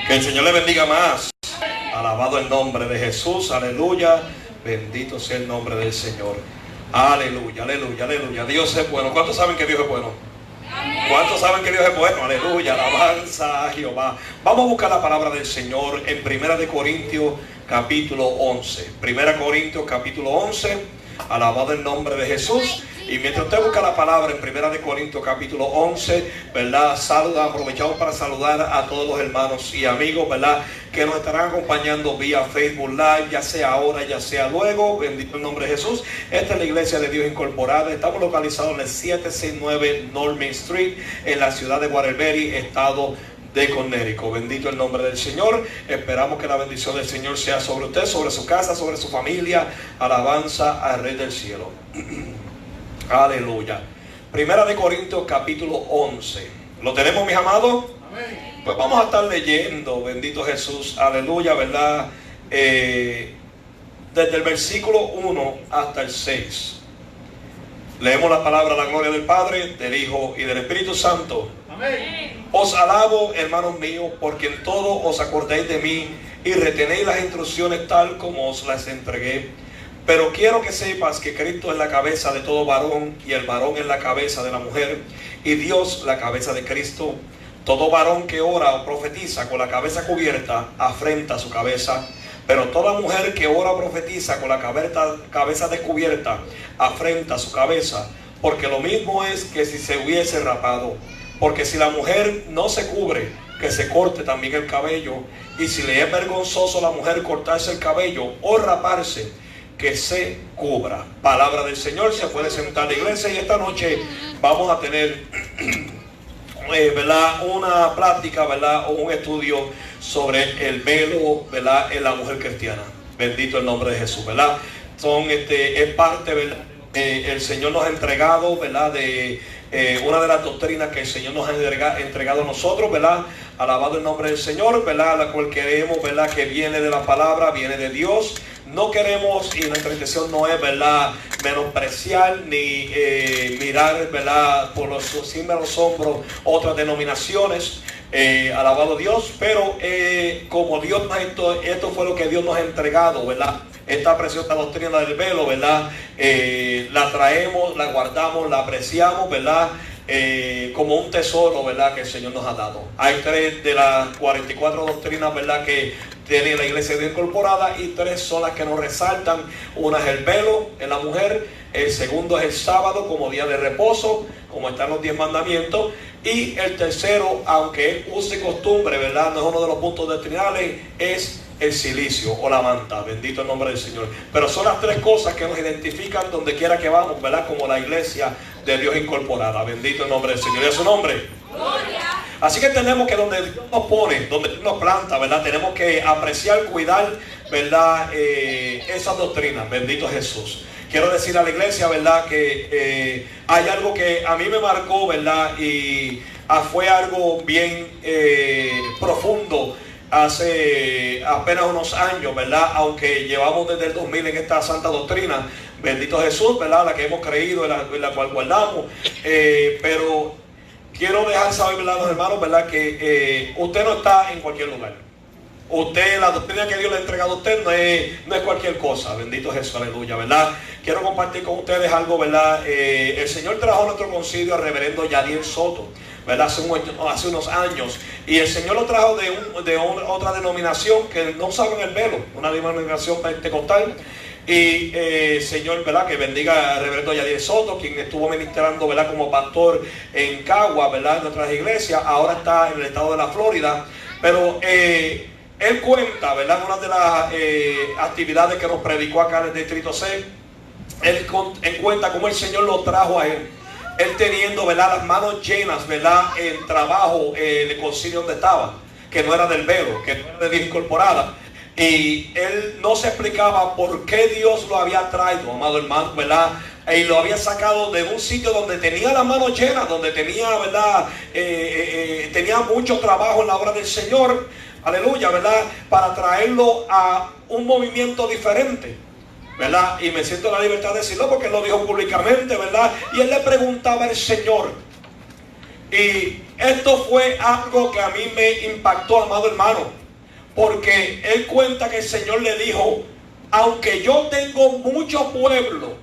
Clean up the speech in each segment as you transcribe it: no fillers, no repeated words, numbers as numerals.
Que el Señor le bendiga más. Alabado el nombre de Jesús, aleluya. Bendito sea el nombre del Señor. Aleluya, aleluya, aleluya. Dios es bueno. ¿Cuántos saben que Dios es bueno? ¿Cuántos saben que Dios es bueno? Aleluya, alabanza a Jehová. Vamos a buscar la palabra del Señor en 1 Corintios capítulo 11. 1 Corintios capítulo 11. Alabado el nombre de Jesús. Y mientras usted busca la palabra en 1 Corintios capítulo 11, ¿verdad? Aprovechamos para saludar a todos los hermanos y amigos, ¿verdad? Que nos estarán acompañando vía Facebook Live, ya sea ahora, ya sea luego. Bendito el nombre de Jesús. Esta es la Iglesia de Dios Incorporada. Estamos localizados en el 769 North Main Street, en la ciudad de Waterbury, estado de Connecticut. Bendito el nombre del Señor. Esperamos que la bendición del Señor sea sobre usted, sobre su casa, sobre su familia. Alabanza al Rey del Cielo. Aleluya. 1 Corintios capítulo 11. ¿Lo tenemos, mis amados? Amén. Pues vamos a estar leyendo, bendito Jesús, aleluya, ¿verdad? Desde el versículo 1 hasta el 6. Leemos la palabra, la gloria del Padre, del Hijo y del Espíritu Santo. Amén. Os alabo, hermanos míos, porque en todo os acordéis de mí y retenéis las instrucciones tal como os las entregué. Pero quiero que sepas que Cristo es la cabeza de todo varón, y el varón es la cabeza de la mujer, y Dios la cabeza de Cristo. Todo varón que ora o profetiza con la cabeza cubierta afrenta su cabeza, pero toda mujer que ora o profetiza con la cabeza descubierta afrenta su cabeza, porque lo mismo es que si se hubiese rapado. Porque si la mujer no se cubre, que se corte también el cabello, y si le es vergonzoso a la mujer cortarse el cabello o raparse, que se cubra. Palabra del Señor. Se puede sentar la iglesia, y esta noche vamos a tener ¿verdad? Una plática, ¿verdad? O un estudio sobre el velo, ¿verdad? En la mujer cristiana. Bendito el nombre de Jesús, ¿verdad? Es parte, ¿verdad? El Señor nos ha entregado, ¿verdad? De una de las doctrinas que el Señor nos ha entregado a nosotros, ¿verdad? Alabado el nombre del Señor, ¿verdad? La cual queremos, ¿verdad? Que viene de la palabra, viene de Dios. No queremos, y nuestra intención no es, ¿verdad? Menospreciar ni mirar, ¿verdad? Por los hombros otras denominaciones. Alabado Dios, pero como Dios nos esto fue lo que Dios nos ha entregado, ¿verdad? Esta preciosa doctrina del velo, ¿verdad? La traemos, la guardamos, la apreciamos, ¿verdad? Como un tesoro, ¿verdad? Que el Señor nos ha dado. Hay 3 de las 44 doctrinas, ¿verdad? Que tiene la Iglesia de Dios Incorporada, y 3 son las que nos resaltan. Una es el velo en la mujer, el segundo es el sábado como día de reposo, como están los 10 mandamientos, y el tercero, aunque use costumbre, ¿verdad? No es uno de los puntos doctrinales, es el cilicio o la manta. Bendito el nombre del Señor. Pero son las 3 cosas que nos identifican donde quiera que vamos, ¿verdad? Como la Iglesia de Dios Incorporada. Bendito el nombre del Señor. ¿Y a su nombre? Gloria. Así que tenemos que donde Dios nos pone, donde Dios nos planta, ¿verdad? Tenemos que apreciar, cuidar, ¿verdad? Esas doctrinas. Bendito Jesús. Quiero decir a la iglesia, ¿verdad? Que hay algo que a mí me marcó, ¿verdad? Y fue algo bien profundo hace apenas unos años, ¿verdad? Aunque llevamos desde el 2000 en esta santa doctrina. Bendito Jesús, ¿verdad? La que hemos creído, en la cual guardamos. Pero quiero dejar saber, ¿verdad, los hermanos, ¿verdad? Que usted no está en cualquier lugar. Usted, la doctrina que Dios le ha entregado a usted no es cualquier cosa. Bendito Jesús, aleluya, ¿verdad? Quiero compartir con ustedes algo, ¿verdad? El Señor trajo a nuestro concilio al reverendo Yadiel Soto, ¿verdad? Hace unos años. Y el Señor lo trajo de otra denominación que no usaban el velo, una denominación pentecostal. Y Señor, ¿verdad? Que bendiga al reverendo Yadiel Soto, quien estuvo ministrando, ¿verdad? Como pastor en Cagua, ¿verdad? En nuestras iglesias. Ahora está en el estado de la Florida. Pero él cuenta, ¿verdad? Una de las actividades que nos predicó acá en el Distrito C. Él cuenta cómo el Señor lo trajo a él. Él teniendo, ¿verdad? Las manos llenas, ¿verdad? En trabajo, el concilio donde estaba, que no era del velo, que no era de Dios Incorporada. Y él no se explicaba por qué Dios lo había traído, amado hermano, ¿verdad? Y lo había sacado de un sitio donde tenía las manos llenas, donde tenía, ¿verdad? Tenía mucho trabajo en la obra del Señor, aleluya, ¿verdad? Para traerlo a un movimiento diferente, ¿verdad? Y me siento en la libertad de decirlo porque él lo dijo públicamente, ¿verdad? Y él le preguntaba al Señor, y Esto fue algo que a mí me impactó, amado hermano, porque él cuenta que el Señor le dijo: aunque yo tengo mucho pueblo,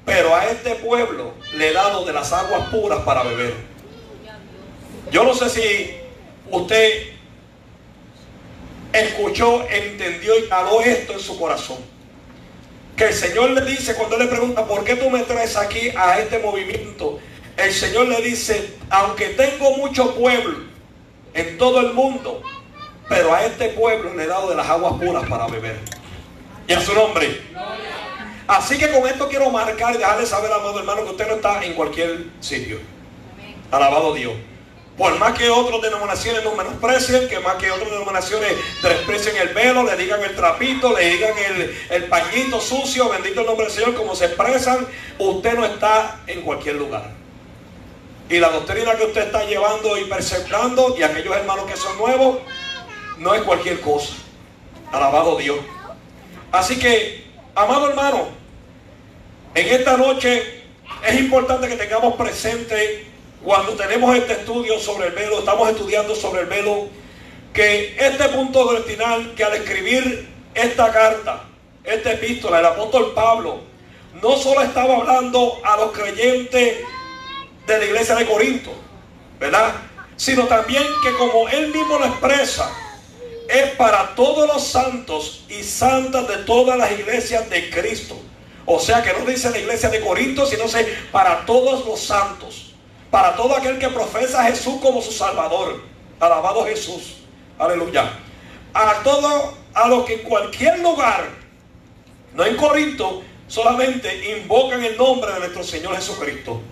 pero a este pueblo le he dado de las aguas puras para beber. Yo no sé si usted escuchó, entendió y caló esto en su corazón, que el Señor le dice, cuando le pregunta: ¿por qué tú me traes aquí a este movimiento? El Señor le dice: aunque tengo mucho pueblo en todo el mundo, pero a este pueblo le he dado de las aguas puras para beber. Y a su nombre. Así que con esto quiero marcar y dejarle saber, amado hermano, que usted no está en cualquier sitio. Alabado Dios. Por más que otras denominaciones nos menosprecien, que más que otras denominaciones desprecien el velo, le digan el trapito, le digan el pañito sucio, bendito el nombre del Señor, como se expresan, usted no está en cualquier lugar. Y la doctrina que usted está llevando y perseverando, y aquellos hermanos que son nuevos, no es cualquier cosa. Alabado Dios. Así que, amado hermano, en esta noche es importante que tengamos presente, cuando tenemos este estudio sobre el velo, estamos estudiando sobre el velo, que este punto doctrinal, que al escribir esta carta, esta epístola, el apóstol Pablo no solo estaba hablando a los creyentes de la iglesia de Corinto, ¿verdad?, sino también que, como él mismo lo expresa, es para todos los santos y santas de todas las iglesias de Cristo. O sea que no dice la iglesia de Corinto, sino dice para todos los santos, para todo aquel que profesa a Jesús como su Salvador. Alabado Jesús, aleluya. A los que en cualquier lugar, no en Corinto, solamente invocan el nombre de nuestro Señor Jesucristo.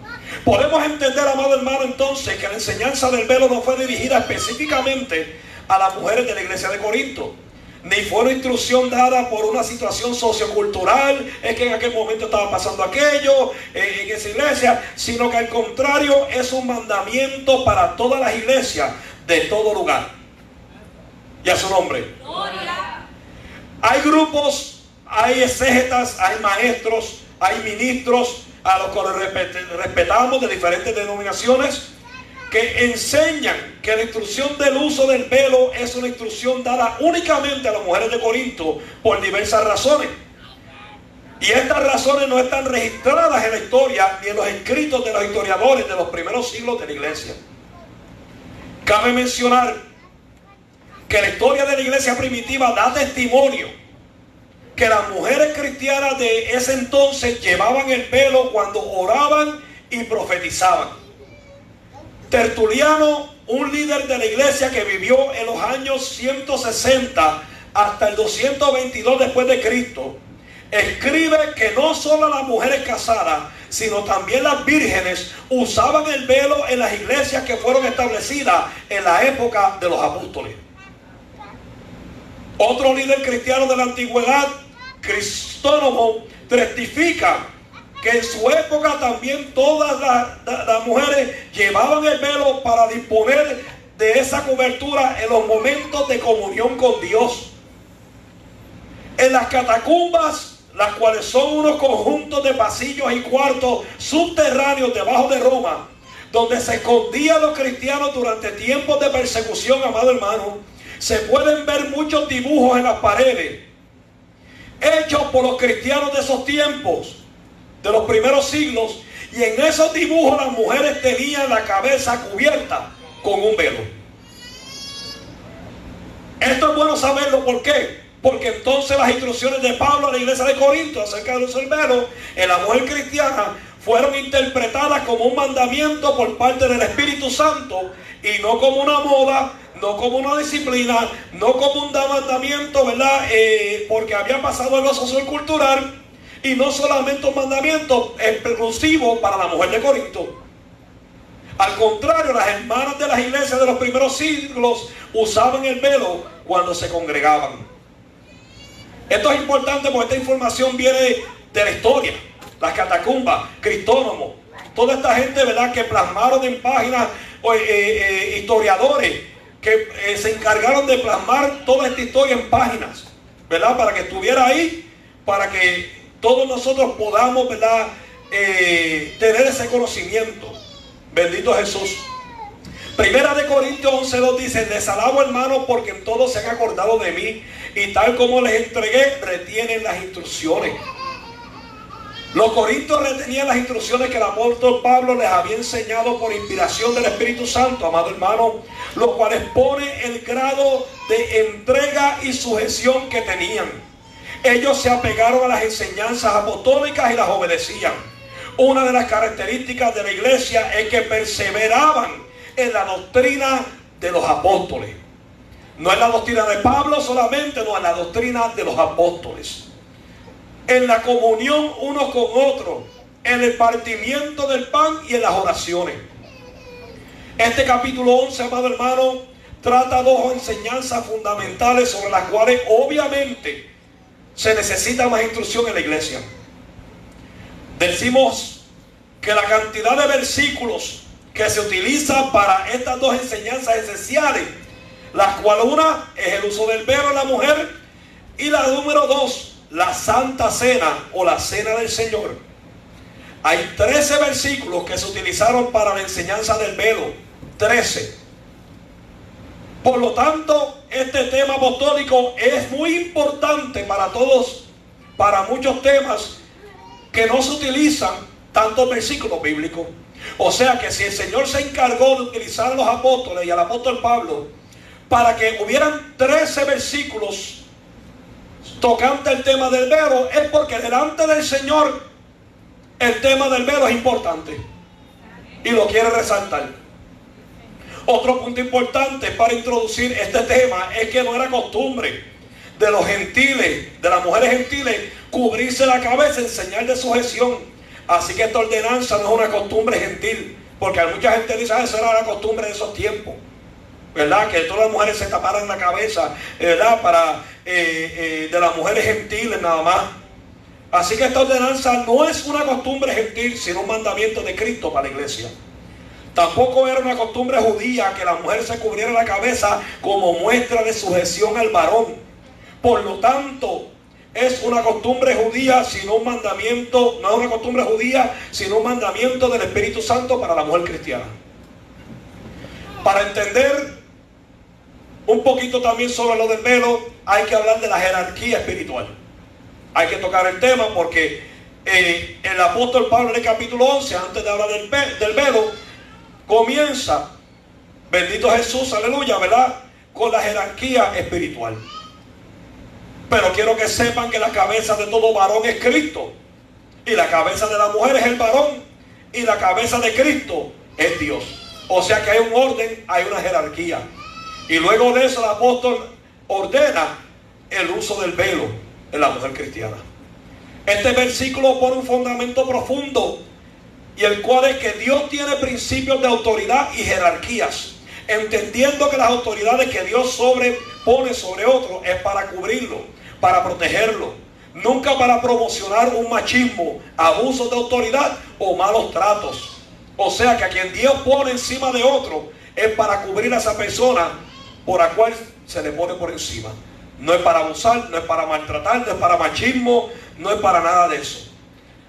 Podemos entender, amado hermano, entonces, que la enseñanza del velo no fue dirigida específicamente a las mujeres de la iglesia de Corinto, ni fue una instrucción dada por una situación sociocultural, es que en aquel momento estaba pasando aquello en esa iglesia, sino que al contrario es un mandamiento para todas las iglesias de todo lugar. Y a su nombre. Gloria. Hay grupos, hay exégetas, hay maestros, hay ministros a los que respetamos, de diferentes denominaciones, que enseñan que la instrucción del uso del velo es una instrucción dada únicamente a las mujeres de Corinto por diversas razones. Y estas razones no están registradas en la historia ni en los escritos de los historiadores de los primeros siglos de la iglesia. Cabe mencionar que la historia de la iglesia primitiva da testimonio que las mujeres cristianas de ese entonces llevaban el velo cuando oraban y profetizaban. Tertuliano, un líder de la iglesia que vivió en los años 160 hasta el 222 después de Cristo, escribe que no solo las mujeres casadas, sino también las vírgenes usaban el velo en las iglesias que fueron establecidas en la época de los apóstoles. Otro líder cristiano de la antigüedad, Cristónomo, testifica que en su época también todas las mujeres llevaban el velo para disponer de esa cobertura en los momentos de comunión con Dios. En las catacumbas, las cuales son unos conjuntos de pasillos y cuartos subterráneos debajo de Roma, donde se escondían los cristianos durante tiempos de persecución, amado hermano, se pueden ver muchos dibujos en las paredes, hechos por los cristianos de esos tiempos, de los primeros siglos, y en esos dibujos las mujeres tenían la cabeza cubierta con un velo. Esto es bueno saberlo, ¿por qué? Porque entonces las instrucciones de Pablo a la iglesia de Corinto acerca del uso del velo en la mujer cristiana fueron interpretadas como un mandamiento por parte del Espíritu Santo, y no como una moda, no como una disciplina, no como un mandamiento, ¿verdad? Porque había pasado en lo sociocultural. Y no solamente un mandamiento exclusivo para la mujer de Corinto. Al contrario, las hermanas de las iglesias de los primeros siglos usaban el velo cuando se congregaban. Esto es importante porque esta información viene de la historia. Las catacumbas, Cristónomo, toda esta gente, ¿verdad?, que plasmaron en páginas, historiadores que se encargaron de plasmar toda esta historia en páginas, ¿verdad?, para que estuviera ahí, para que todos nosotros podamos, ¿verdad?, tener ese conocimiento. Bendito Jesús. Primera de Corintios 11:2 dice: les alabo, hermanos, porque en todo se han acordado de mí, y tal como les entregué, retienen las instrucciones. Los corintios retenían las instrucciones que el apóstol Pablo les había enseñado por inspiración del Espíritu Santo, amado hermano, lo cual expone el grado de entrega y sujeción que tenían. Ellos se apegaron a las enseñanzas apostólicas y las obedecían. Una de las características de la iglesia es que perseveraban en la doctrina de los apóstoles. No es la doctrina de Pablo solamente, no, es la doctrina de los apóstoles. En la comunión unos con otros, en el partimiento del pan y en las oraciones. Este capítulo 11, amado hermano, trata dos enseñanzas fundamentales sobre las cuales obviamente se necesita más instrucción en la iglesia. Decimos que la cantidad de versículos que se utiliza para estas dos enseñanzas esenciales, las cuales una es el uso del velo en la mujer, y la número dos, la Santa Cena o la Cena del Señor. Hay 13 versículos que se utilizaron para la enseñanza del velo. 13. Por lo tanto, este tema apostólico es muy importante para todos, para muchos temas que no se utilizan tantos versículos bíblicos. O sea que si el Señor se encargó de utilizar a los apóstoles y al apóstol Pablo para que hubieran 13 versículos tocante el tema del velo, es porque delante del Señor el tema del velo es importante y lo quiere resaltar. Otro punto importante para introducir este tema es que no era costumbre de los gentiles, de las mujeres gentiles, cubrirse la cabeza en señal de sujeción. Así que esta ordenanza no es una costumbre gentil, porque mucha gente dice: esa era la costumbre de esos tiempos, ¿verdad? Que todas las mujeres se taparan la cabeza, ¿verdad? De las mujeres gentiles nada más. Así que esta ordenanza no es una costumbre gentil, sino un mandamiento de Cristo para la iglesia. Tampoco era una costumbre judía que la mujer se cubriera la cabeza como muestra de sujeción al varón. Por lo tanto, es una costumbre judía, sino un mandamiento, no es una costumbre judía, sino un mandamiento del Espíritu Santo para la mujer cristiana. Para entender un poquito también sobre lo del velo, hay que hablar de la jerarquía espiritual. Hay que tocar el tema porque el apóstol Pablo en el capítulo 11, antes de hablar del velo, comienza, bendito Jesús, aleluya, ¿verdad?, con la jerarquía espiritual. Pero quiero que sepan que la cabeza de todo varón es Cristo, y la cabeza de la mujer es el varón, y la cabeza de Cristo es Dios. O sea que hay un orden, hay una jerarquía. Y luego de eso el apóstol ordena el uso del velo en la mujer cristiana. Este versículo pone un fundamento profundo, y el cual es que Dios tiene principios de autoridad y jerarquías, entendiendo que las autoridades que Dios pone sobre otros es para cubrirlo, para protegerlo, nunca para promocionar un machismo, abusos de autoridad o malos tratos. O sea que a quien Dios pone encima de otro es para cubrir a esa persona por la cual se le pone por encima. No es para abusar, no es para maltratar, no es para machismo, no es para nada de eso.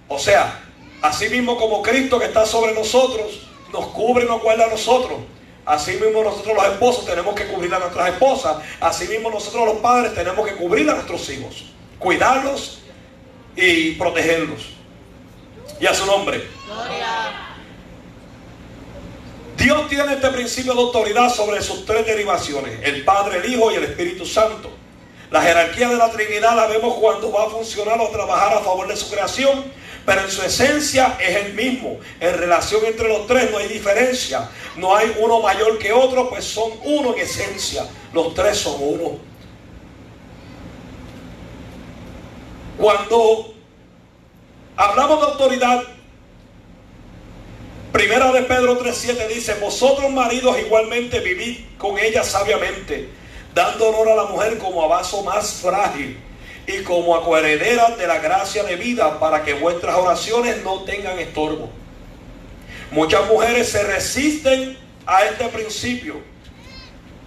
O sea, así mismo como Cristo que está sobre nosotros nos cubre y nos guarda a nosotros, así mismo nosotros los esposos tenemos que cubrir a nuestras esposas. Así mismo nosotros los padres tenemos que cubrir a nuestros hijos, cuidarlos y protegerlos. Y a su nombre. Gloria. Dios tiene este principio de autoridad sobre sus tres derivaciones: el Padre, el Hijo y el Espíritu Santo. La jerarquía de la Trinidad la vemos cuando va a funcionar o trabajar a favor de su creación, pero en su esencia es el mismo. En relación entre los tres no hay diferencia. No hay uno mayor que otro, pues son uno en esencia. Los tres son uno. Cuando hablamos de autoridad, Primera de Pedro 3:7 dice: vosotros maridos igualmente vivid con ella sabiamente, dando honor a la mujer como a vaso más frágil y como a coheredera de la gracia de vida, para que vuestras oraciones no tengan estorbo. Muchas mujeres se resisten a este principio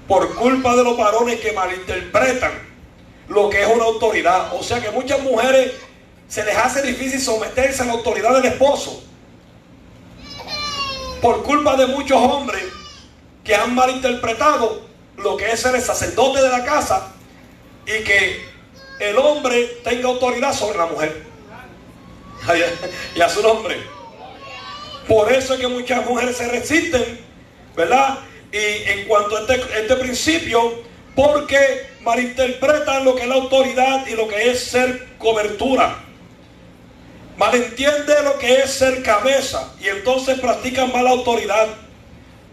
por culpa de los varones que malinterpretan lo que es una autoridad. O sea que muchas mujeres se les hace difícil someterse a la autoridad del esposo por culpa de muchos hombres que han malinterpretado lo que es ser el sacerdote de la casa y que el hombre tenga autoridad sobre la mujer. Y a su nombre. Por eso es que muchas mujeres se resisten, ¿verdad? Y en cuanto a este principio, porque malinterpretan lo que es la autoridad y lo que es ser cobertura. Malentiende lo que es ser cabeza y entonces practican mala autoridad.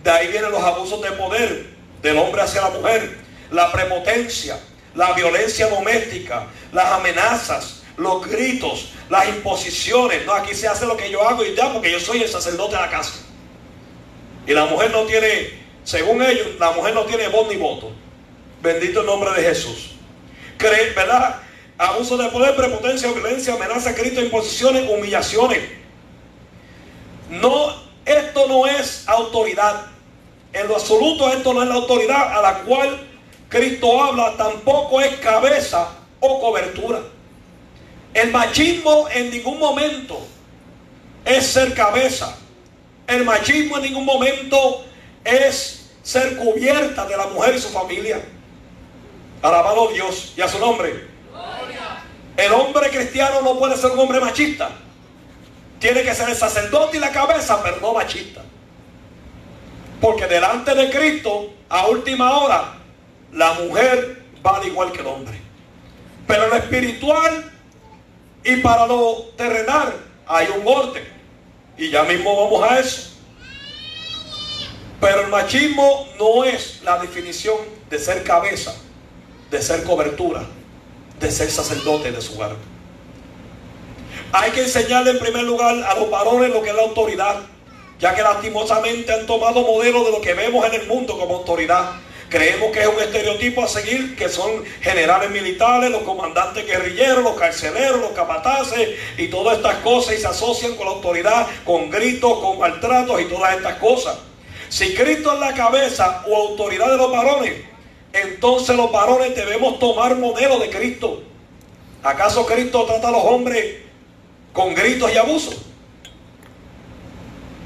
De ahí vienen los abusos de poder del hombre hacia la mujer, la prepotencia, la violencia doméstica, las amenazas, los gritos, las imposiciones. No, aquí se hace lo que yo hago y ya, porque yo soy el sacerdote de la casa. Y la mujer no tiene, según ellos, la mujer no tiene voz ni voto. Bendito el nombre de Jesús. ¿Verdad? Abuso de poder, prepotencia, violencia, amenaza, gritos, imposiciones, humillaciones. No, esto no es autoridad. En lo absoluto esto no es la autoridad a la cual Cristo habla. Tampoco es cabeza o cobertura. El machismo en ningún momento es ser cabeza. El machismo en ningún momento es ser cubierta de la mujer y su familia. Alabado Dios y a su nombre. El hombre cristiano no puede ser un hombre machista. Tiene que ser el sacerdote y la cabeza, pero no machista. Porque delante de Cristo, a última hora, la mujer vale igual que el hombre. Pero en lo espiritual y para lo terrenal hay un orden. Y ya mismo vamos a eso. Pero el machismo no es la definición de ser cabeza, de ser cobertura, de ser sacerdote de su hogar. Hay que enseñarle en primer lugar a los varones lo que es la autoridad, ya que lastimosamente han tomado modelo de lo que vemos en el mundo como autoridad. Creemos que es un estereotipo a seguir, que son generales militares, los comandantes guerrilleros, los carceleros, los capataces y todas estas cosas, y se asocian con la autoridad, con gritos, con maltratos y todas estas cosas. Si Cristo es la cabeza o autoridad de los varones, entonces los varones debemos tomar modelo de Cristo. ¿Acaso Cristo trata a los hombres con gritos y abusos?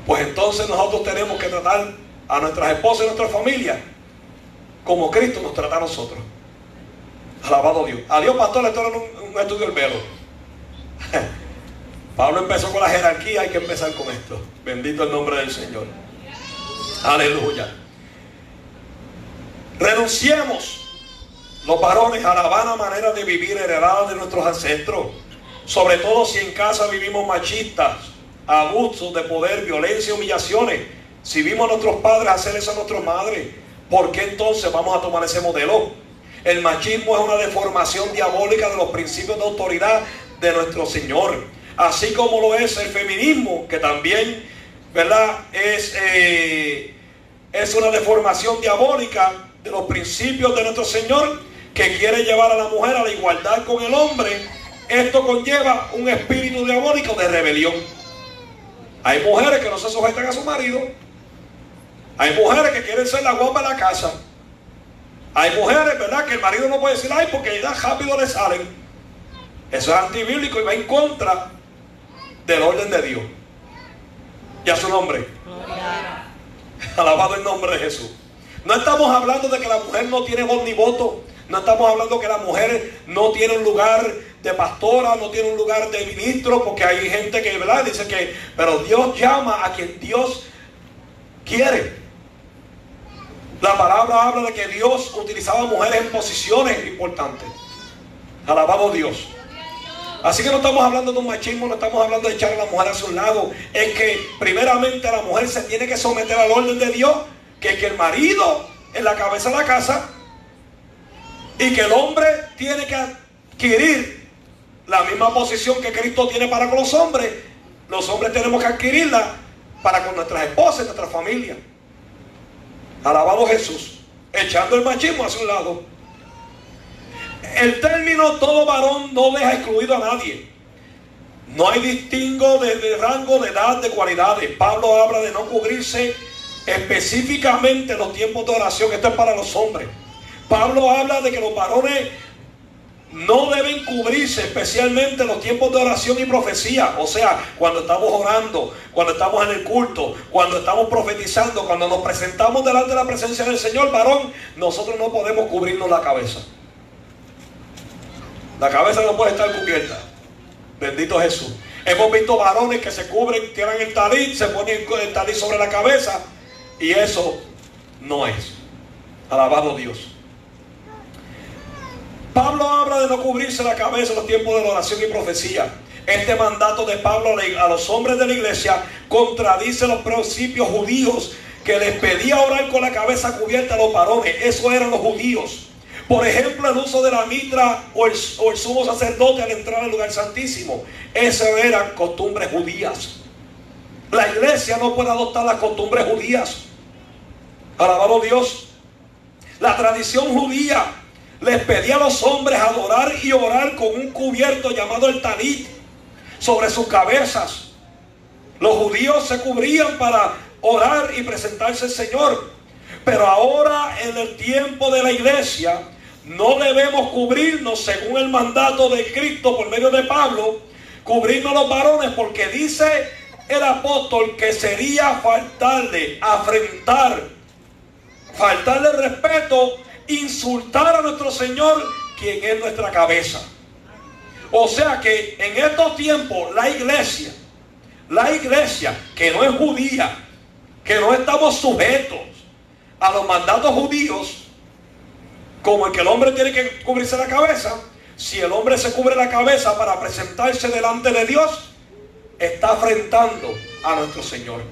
Pues entonces nosotros tenemos que tratar a nuestras esposas y nuestras familias como Cristo nos trata a nosotros. Alabado Dios. Adiós, pastor, esto era un estudio del velo. Pablo empezó con la jerarquía, hay que empezar con esto. Bendito el nombre del Señor. Aleluya. Renunciemos los varones a la vana manera de vivir heredada de nuestros ancestros, sobre todo si en casa vivimos machistas, abusos de poder, violencia, humillaciones. Si vimos a nuestros padres hacer eso a nuestras madres, ¿por qué entonces vamos a tomar ese modelo? El machismo es una deformación diabólica de los principios de autoridad de nuestro Señor, así como lo es el feminismo, que también, ¿verdad?, es una deformación diabólica de los principios de nuestro Señor, que quiere llevar a la mujer a la igualdad con el hombre. Esto conlleva un espíritu diabólico de rebelión. Hay mujeres que no se sujetan a su marido. Hay mujeres que quieren ser la guapa de la casa. Hay mujeres, ¿verdad?, que el marido no puede decir, ay, porque ya rápido le salen. Eso es antibíblico y va en contra del orden de Dios. Y a su nombre. Alabado el nombre de Jesús. No estamos hablando de que la mujer no tiene voz ni voto. No estamos hablando que la mujer no tiene un lugar de pastora, no tiene un lugar de ministro, porque hay gente que, ¿verdad?, dice que, pero Dios llama a quien Dios quiere. La palabra habla de que Dios utilizaba mujeres en posiciones importantes. Alabado Dios. Así que no estamos hablando de un machismo, no estamos hablando de echar a la mujer hacia un lado. Es que primeramente la mujer se tiene que someter al orden de Dios, que es que el marido es la cabeza de la casa y que el hombre tiene que adquirir la misma posición que Cristo tiene para con los hombres. Los hombres tenemos que adquirirla para con nuestras esposas y nuestra familia. Alabado Jesús. Echando el machismo hacia un lado. El término todo varón no deja excluido a nadie. No hay distingo de rango, de edad, de cualidades. Pablo habla de no cubrirse específicamente en los tiempos de oración. Esto es para los hombres. Pablo habla de que los varones no deben cubrirse, especialmente en los tiempos de oración y profecía. O sea, cuando estamos orando, cuando estamos en el culto, cuando estamos profetizando, cuando nos presentamos delante de la presencia del Señor, varón, nosotros no podemos cubrirnos la cabeza. La cabeza no puede estar cubierta. Bendito Jesús. Hemos visto varones que se cubren, tiran el talit, se ponen el talit sobre la cabeza, y eso no es. Alabado Dios. Pablo habla de no cubrirse la cabeza en los tiempos de la oración y profecía. Este mandato de Pablo a los hombres de la iglesia contradice los principios judíos que les pedía orar con la cabeza cubierta a los varones. Eso eran los judíos. Por ejemplo, el uso de la mitra o el sumo sacerdote al entrar al lugar santísimo. Esas eran costumbres judías. La iglesia no puede adoptar las costumbres judías. Alabado Dios. La tradición judía les pedía a los hombres adorar y orar con un cubierto llamado el talit sobre sus cabezas. Los judíos se cubrían para orar y presentarse al Señor. Pero ahora, en el tiempo de la iglesia, no debemos cubrirnos según el mandato de Cristo por medio de Pablo, cubrirnos los varones, porque dice el apóstol que sería faltarle, afrentar, faltarle respeto, insultar a nuestro Señor, quien es nuestra cabeza. O sea que en estos tiempos la iglesia que no es judía, que no estamos sujetos a los mandatos judíos, como el que el hombre tiene que cubrirse la cabeza, si el hombre se cubre la cabeza para presentarse delante de Dios, está afrentando a nuestro Señor.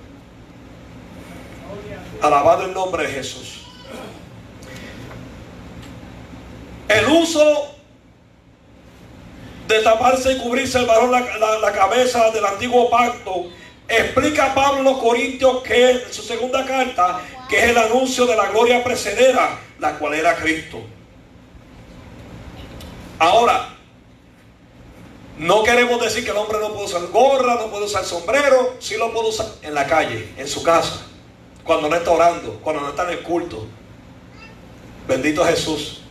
Alabado el nombre de Jesús. El uso de taparse y cubrirse el varón la cabeza del antiguo pacto, explica Pablo en los Corintios, que en su segunda carta, que es el anuncio de la gloria precedera, la cual era Cristo. Ahora, no queremos decir que el hombre no puede usar gorra, no puede usar sombrero. Sí lo puede usar en la calle, en su casa, cuando no está orando, cuando no está en el culto. Bendito Jesús.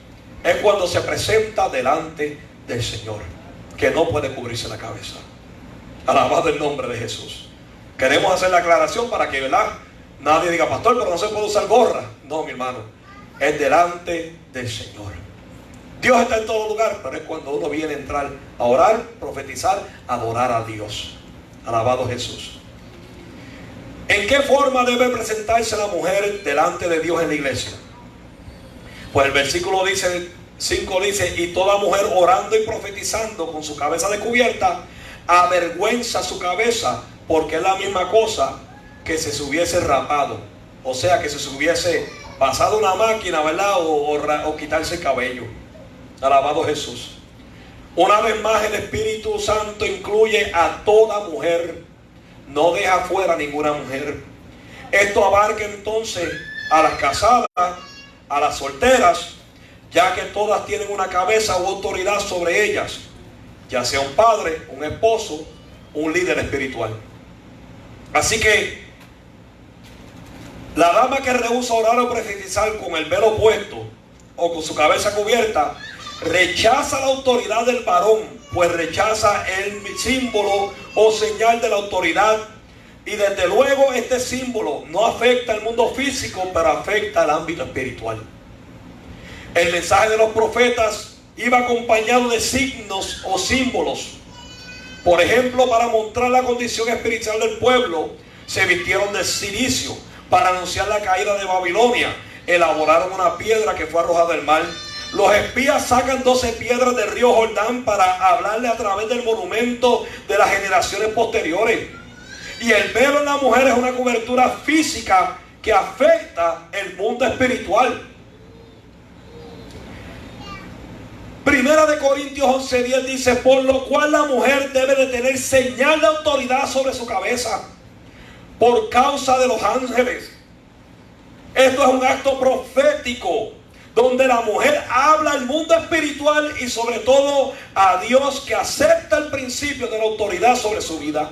Es cuando se presenta delante del Señor, que no puede cubrirse la cabeza. Alabado el nombre de Jesús. Queremos hacer la aclaración para que, ¿verdad?, nadie diga, pastor, pero no se puede usar gorra. No, mi hermano, es delante del Señor. Dios está en todo lugar, pero es cuando uno viene a entrar a orar, profetizar, adorar a Dios. Alabado Jesús. ¿En qué forma debe presentarse la mujer delante de Dios en la iglesia? Pues el versículo 5 dice, y toda mujer orando y profetizando con su cabeza descubierta, avergüenza su cabeza, porque es la misma cosa que se hubiese rapado. O sea, que se hubiese pasado una máquina, ¿verdad? O quitarse el cabello. Alabado Jesús. Una vez más, el Espíritu Santo incluye a toda mujer. No deja fuera ninguna mujer. Esto abarca entonces a las casadas, a las solteras, ya que todas tienen una cabeza o autoridad sobre ellas, ya sea un padre, un esposo, un líder espiritual. Así que la dama que rehúsa orar o profetizar con el velo puesto o con su cabeza cubierta, rechaza la autoridad del varón, pues rechaza el símbolo o señal de la autoridad. Y desde luego este símbolo no afecta al mundo físico, pero afecta al ámbito espiritual. El mensaje de los profetas iba acompañado de signos o símbolos. Por ejemplo, para mostrar la condición espiritual del pueblo, se vistieron de silicio. Para anunciar la caída de Babilonia, elaboraron una piedra que fue arrojada al mar. Los espías sacan 12 piedras del río Jordán para hablarle a través del monumento de las generaciones posteriores. Y el velo en la mujer es una cobertura física que afecta el mundo espiritual. Primera de Corintios 11:10 dice, por lo cual la mujer debe de tener señal de autoridad sobre su cabeza, por causa de los ángeles. Esto es un acto profético, donde la mujer habla al mundo espiritual y sobre todo a Dios, que acepta el principio de la autoridad sobre su vida.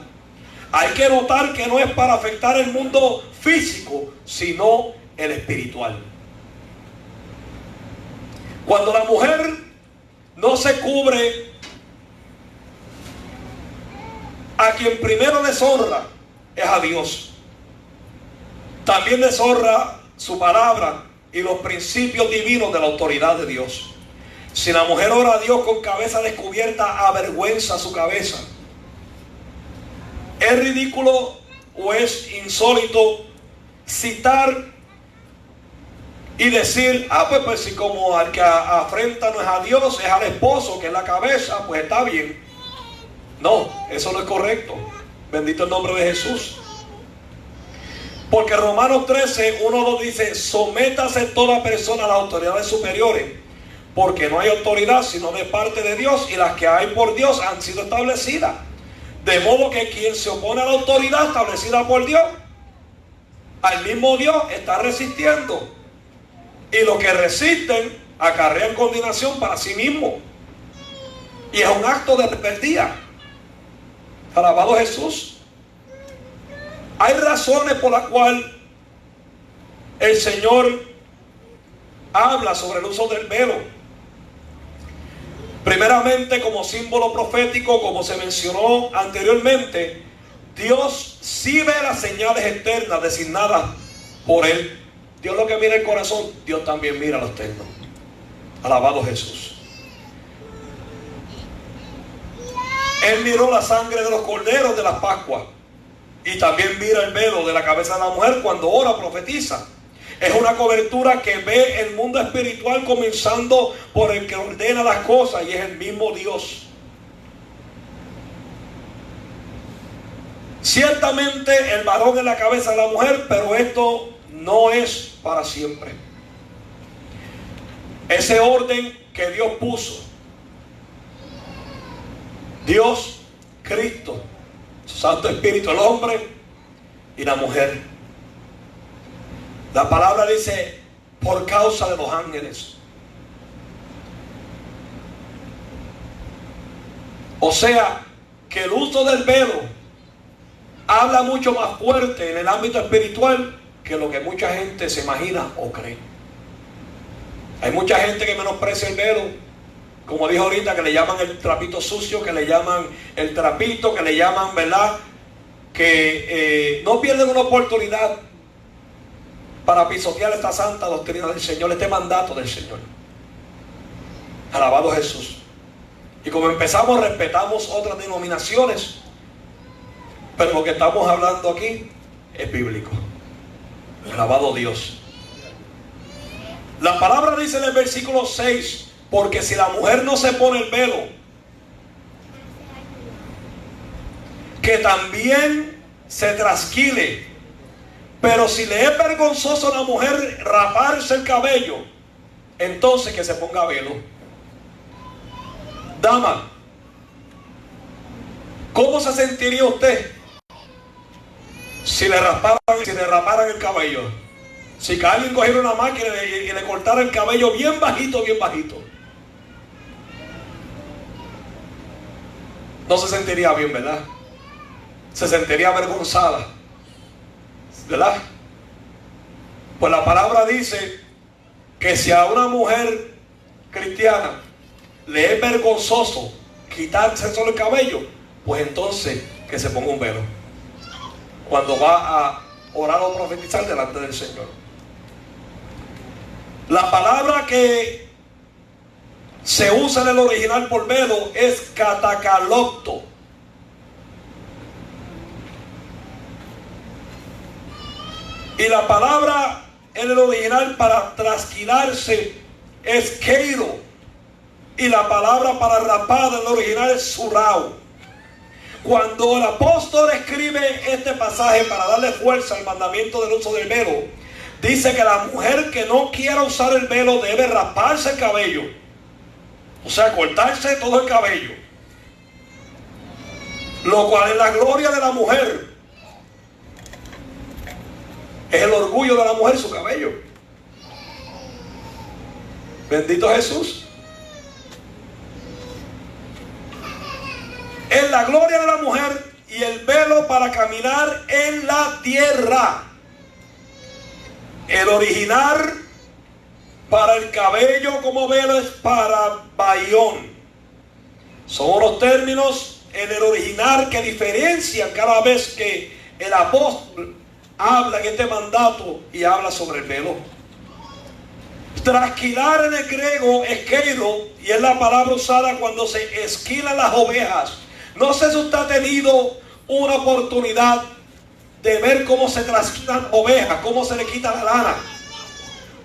Hay que notar que no es para afectar el mundo físico, sino el espiritual. Cuando la mujer no se cubre a quien primero deshonra, es a Dios. También deshonra su palabra y los principios divinos de la autoridad de Dios. Si la mujer ora a Dios con cabeza descubierta, avergüenza su cabeza. Es ridículo o es insólito citar y decir, pues si como al que afrenta no es a Dios, es al esposo, que es la cabeza, pues está bien. No, eso no es correcto. Bendito el nombre de Jesús. Porque Romanos 13, 1-2 dice, sométase toda persona a las autoridades superiores, porque no hay autoridad sino de parte de Dios, y las que hay por Dios han sido establecidas. De modo que quien se opone a la autoridad establecida por Dios, al mismo Dios está resistiendo. Y los que resisten acarrean condenación para sí mismos. Y es un acto de rebeldía. Alabado Jesús. Hay razones por las cuales el Señor habla sobre el uso del velo. Primeramente, como símbolo profético, como se mencionó anteriormente, Dios sí ve las señales externas designadas por Él. Dios lo que mira el corazón, Dios también mira lo externo. Alabado Jesús. Él miró la sangre de los corderos de las Pascuas y también mira el velo de la cabeza de la mujer cuando ora o profetiza. Es una cobertura que ve el mundo espiritual comenzando por el que ordena las cosas, y es el mismo Dios. Ciertamente el varón es la cabeza de la mujer, pero esto no es para siempre. Ese orden que Dios puso, Dios, Cristo, su Santo Espíritu, el hombre y la mujer. La palabra dice, por causa de los ángeles. O sea, que el uso del velo habla mucho más fuerte en el ámbito espiritual que lo que mucha gente se imagina o cree. Hay mucha gente que menosprecia el velo, como dijo ahorita, que le llaman el trapito sucio, que le llaman el trapito, que le llaman, ¿verdad? Que no pierden una oportunidad para pisotear esta santa doctrina del Señor, este mandato del Señor. Alabado Jesús. Y como empezamos, respetamos otras denominaciones, pero lo que estamos hablando aquí es bíblico. Alabado Dios. La palabra dice en el versículo 6, porque si la mujer no se pone el velo, que también se trasquile. Pero si le es vergonzoso a la mujer raparse el cabello, entonces que se ponga velo. Dama, ¿cómo se sentiría usted si le raparan el cabello? Si que alguien cogiera una máquina y le cortara el cabello bien bajito, bien bajito. No se sentiría bien, ¿verdad? Se sentiría avergonzada, ¿verdad? Pues la palabra dice que si a una mujer cristiana le es vergonzoso quitarse solo el cabello, pues entonces que se ponga un velo cuando va a orar o profetizar delante del Señor. La palabra que se usa en el original por velo es katakalopto. Y la palabra en el original para trasquilarse es keiro. Y la palabra para rapada en el original es surau. Cuando el apóstol escribe este pasaje para darle fuerza al mandamiento del uso del velo, dice que la mujer que no quiera usar el velo debe raparse el cabello. O sea, cortarse todo el cabello. Lo cual es la gloria de la mujer. Es el orgullo de la mujer su cabello. Bendito Jesús. Es la gloria de la mujer y el velo para caminar en la tierra. El original para el cabello como velo es para aión. Son unos términos en el original que diferencian cada vez que el apóstol habla en este mandato y habla sobre el velo. Trasquilar en el griego es keiro, y es la palabra usada cuando se esquilan las ovejas. No sé si usted ha tenido una oportunidad de ver cómo se trasquilan ovejas, cómo se le quita la lana,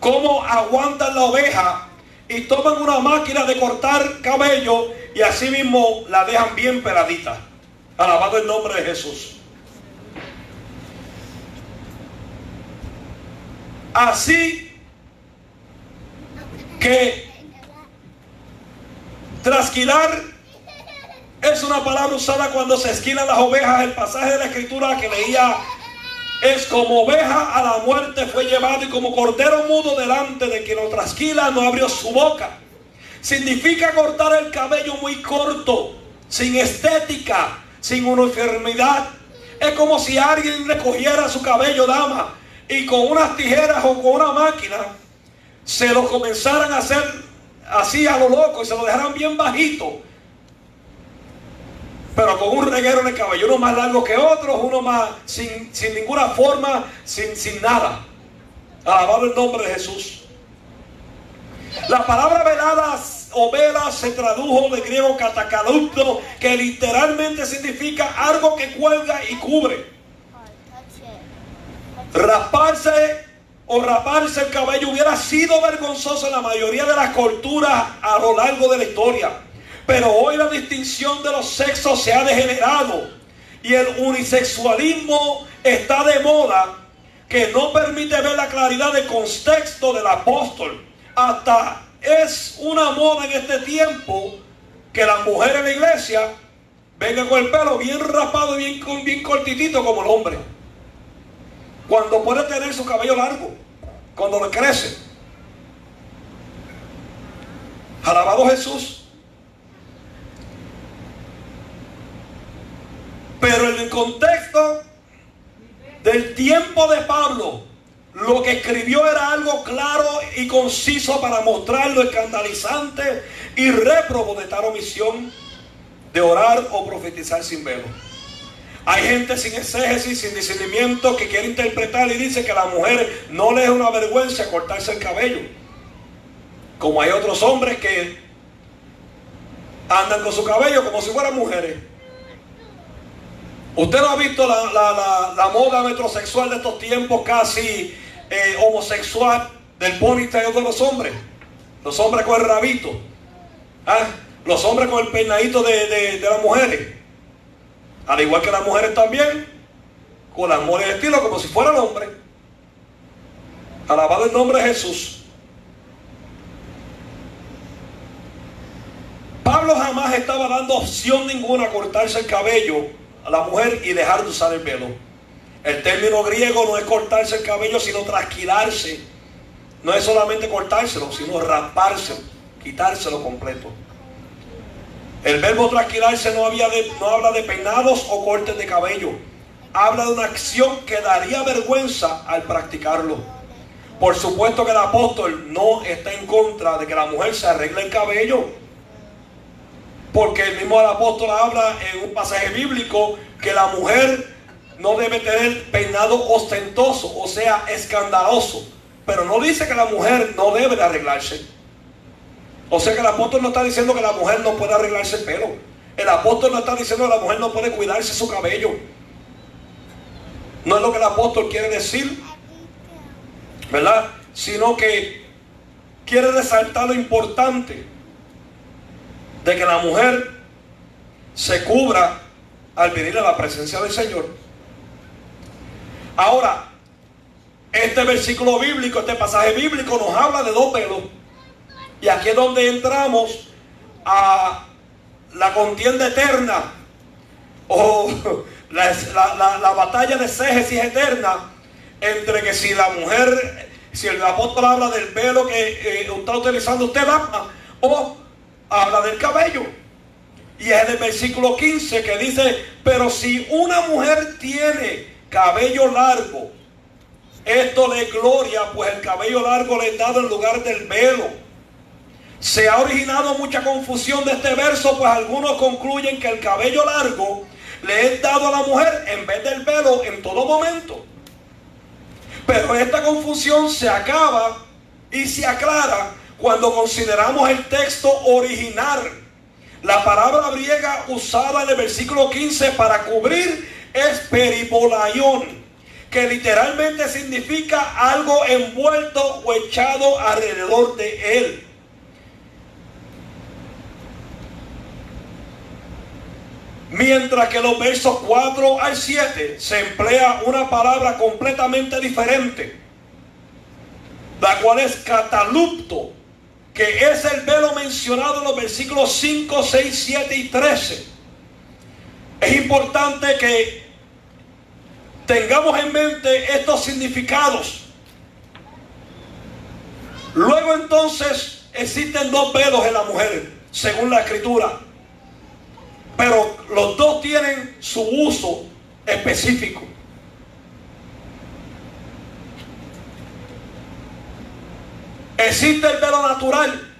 cómo aguantan la oveja y toman una máquina de cortar cabello y así mismo la dejan bien peladita. Alabado el nombre de Jesús. Así que trasquilar es una palabra usada cuando se esquilan las ovejas. El pasaje de la escritura que leía es: como oveja a la muerte fue llevado, y como cordero mudo delante de quien lo trasquila no abrió su boca. Significa cortar el cabello muy corto, sin estética, sin uniformidad. Es como si alguien recogiera su cabello, dama, y con unas tijeras o con una máquina se lo comenzaran a hacer así a lo loco y se lo dejaran bien bajito, pero con un reguero en el cabello, uno más largo que otro, uno más sin ninguna forma, sin nada. Alabado el nombre de Jesús. La palabra veladas o velas se tradujo del griego katakalupto, que literalmente significa algo que cuelga y cubre. Raparse el cabello hubiera sido vergonzoso en la mayoría de las culturas a lo largo de la historia. Pero hoy la distinción de los sexos se ha degenerado y el unisexualismo está de moda, que no permite ver la claridad del contexto del apóstol. Hasta es una moda en este tiempo que la mujer en la iglesia venga con el pelo bien rapado y bien cortitito como el hombre, cuando puede tener su cabello largo, cuando le crece. Alabado Jesús. Pero en el contexto del tiempo de Pablo, lo que escribió era algo claro y conciso para mostrar lo escandalizante y réprobo de tal omisión de orar o profetizar sin velo. Hay gente sin exégesis, sin discernimiento, que quiere interpretar y dice que a la mujer no le es una vergüenza cortarse el cabello, como hay otros hombres que andan con su cabello como si fueran mujeres. Usted no ha visto la moda metrosexual de estos tiempos, casi homosexual, del ponytail de los hombres con el rabito, los hombres con el peinadito de las mujeres, al igual que las mujeres también, con las modas de estilo como si fueran hombres. Alabado el nombre de Jesús. Pablo jamás estaba dando opción ninguna a cortarse el cabello a la mujer y dejar de usar el velo. El término griego no es cortarse el cabello, sino trasquilarse. No es solamente cortárselo, sino raparse, quitárselo completo. El verbo trasquilarse no habla de peinados o cortes de cabello. Habla de una acción que daría vergüenza al practicarlo. Por supuesto que el apóstol no está en contra de que la mujer se arregle el cabello, porque el mismo apóstol habla en un pasaje bíblico que la mujer no debe tener peinado ostentoso, o sea, escandaloso. Pero no dice que la mujer no debe de arreglarse. O sea que el apóstol no está diciendo que la mujer no puede arreglarse el pelo. El apóstol no está diciendo que la mujer no puede cuidarse su cabello. No es lo que el apóstol quiere decir, ¿verdad? Sino que quiere resaltar lo importante de que la mujer se cubra al venir a la presencia del Señor. Ahora, este versículo bíblico, este pasaje bíblico nos habla de dos velos. Y aquí es donde entramos a la contienda eterna, o la batalla de exégesis eterna, entre que si la mujer, si el apóstol habla del velo que está utilizando usted, dama, o habla del cabello. Y es en el versículo 15 que dice: pero si una mujer tiene cabello largo, esto le gloria, pues el cabello largo le es dado en lugar del velo. Se ha originado mucha confusión de este verso, pues algunos concluyen que el cabello largo le es dado a la mujer en vez del velo en todo momento. Pero esta confusión se acaba y se aclara cuando consideramos el texto original. La palabra griega usada en el versículo 15 para cubrir es peribolaión, que literalmente significa algo envuelto o echado alrededor de él. Mientras que los versos 4 al 7 se emplea una palabra completamente diferente, la cual es catalupto, que es el velo mencionado en los versículos 5, 6, 7 y 13. Es importante que tengamos en mente estos significados. Luego entonces existen dos velos en la mujer, según la Escritura, pero los dos tienen su uso específico. Existe el velo natural,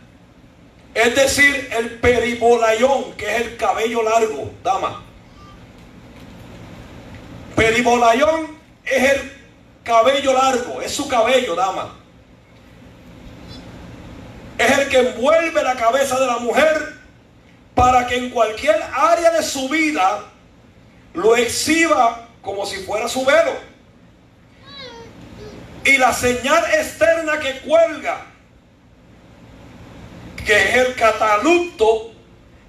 es decir, el peribolaión, que es el cabello largo, dama. Peribolaión es el cabello largo, es su cabello, dama. Es el que envuelve la cabeza de la mujer para que en cualquier área de su vida lo exhiba como si fuera su velo. Y la señal externa que cuelga, que es el catalupto,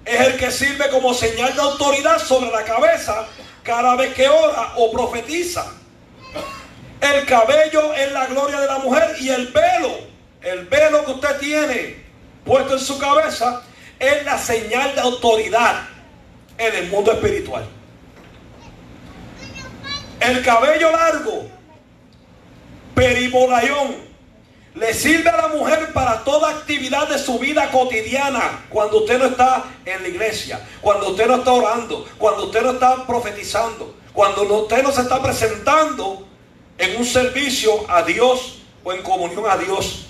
es el que sirve como señal de autoridad sobre la cabeza cada vez que ora o profetiza. El cabello es la gloria de la mujer, y el velo que usted tiene puesto en su cabeza es la señal de autoridad en el mundo espiritual. El cabello largo, peribolaión, le sirve a la mujer para toda actividad de su vida cotidiana. Cuando usted no está en la iglesia, cuando usted no está orando, cuando usted no está profetizando, cuando usted no se está presentando en un servicio a Dios o en comunión a Dios.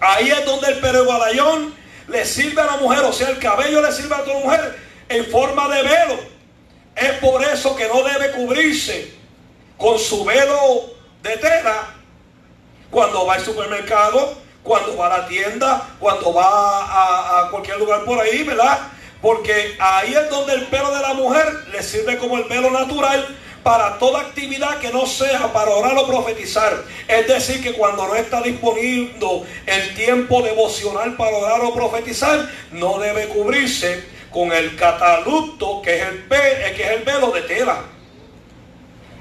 Ahí es donde el peribolaión le sirve a la mujer, o sea, el cabello le sirve a la mujer en forma de velo. Es por eso que no debe cubrirse con su velo de tela cuando va al supermercado, cuando va a la tienda, cuando va a cualquier lugar por ahí, ¿verdad? Porque ahí es donde el pelo de la mujer le sirve como el velo natural para toda actividad que no sea para orar o profetizar. Es decir, que cuando no está disponible el tiempo devocional para orar o profetizar, no debe cubrirse con el catalupto, que es el velo de tela.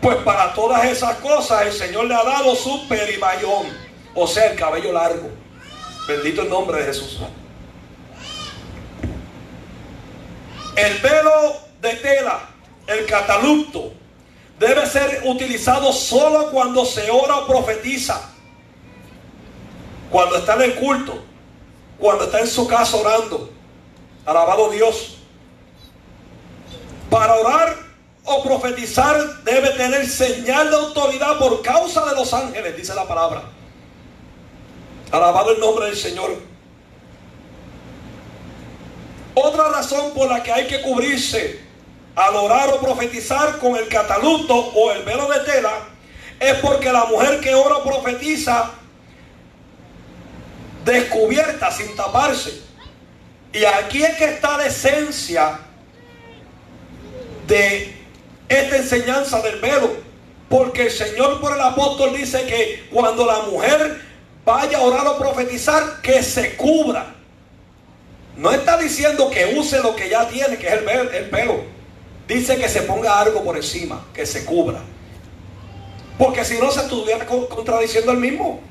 Pues para todas esas cosas el Señor le ha dado su peribayón, o sea, el cabello largo. Bendito el nombre de Jesús. El velo de tela, el catalupto, debe ser utilizado solo cuando se ora o profetiza, cuando está en el culto, cuando está en su casa orando. Alabado Dios. Para orar o profetizar debe tener señal de autoridad por causa de los ángeles, dice la palabra. Alabado el nombre del Señor. Otra razón por la que hay que cubrirse al orar o profetizar con el catalupto o el velo de tela es porque la mujer que ora o profetiza descubierta, sin taparse. Y aquí es que está la esencia de esta enseñanza del velo, porque el Señor por el apóstol dice que cuando la mujer vaya a orar o profetizar, que se cubra. No está diciendo que use lo que ya tiene, que es el pelo. Dice que se ponga algo por encima, que se cubra, porque si no se estuviera contradiciendo el mismo,